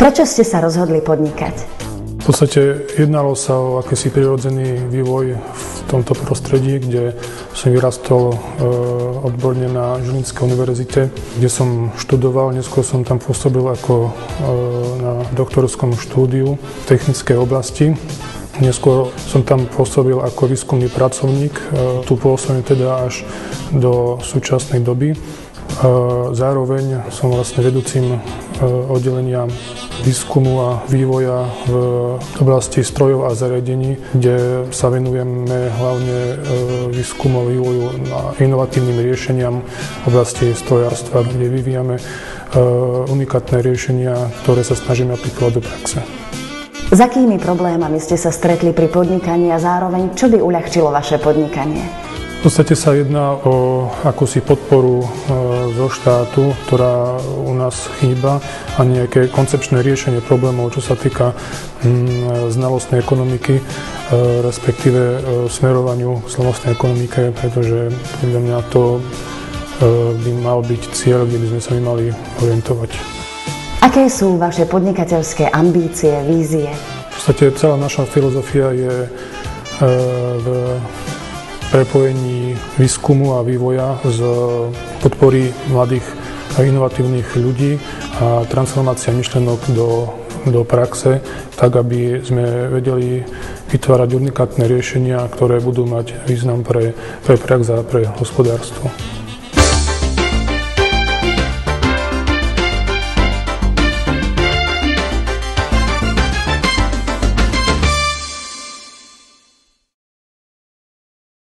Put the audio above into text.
Prečo ste sa rozhodli podnikať? V podstate jednalo sa o akýsi prirodzený vývoj v tomto prostredí, kde som vyrastol odborne na Žilinskej univerzite, kde som študoval, neskôr som tam pôsobil ako na doktorskom štúdiu v technickej oblasti. Neskôr som tam pôsobil ako výskumný pracovník, tu pôsobím teda až do súčasnej doby. Zároveň som vlastne vedúcim oddelenia výskumu a vývoja v oblasti strojov a zariadení, kde sa venujeme hlavne výskumu a vývoju a inovatívnym riešeniam v oblasti strojárstva, kde vyvíjame unikátne riešenia, ktoré sa snažíme aplikovať do praxe. S akými problémami ste sa stretli pri podnikaní a zároveň čo by uľahčilo vaše podnikanie? V podstate sa jedná o akúsi podporu zo štátu, ktorá u nás chýba, a nejaké koncepčné riešenie problémov, čo sa týka znalostnej ekonomiky, respektíve smerovaniu k znalostnej ekonomike, pretože podľa mňa to by mal byť cieľ, kde by sme sa mali orientovať. Aké sú vaše podnikateľské ambície, vízie? V podstate celá naša filozofia je v prepojení výskumu a vývoja z podpory mladých a inovatívnych ľudí a transformácia myšlienok do praxe, tak aby sme vedeli vytvárať unikátne riešenia, ktoré budú mať význam pre prax a pre hospodárstvo.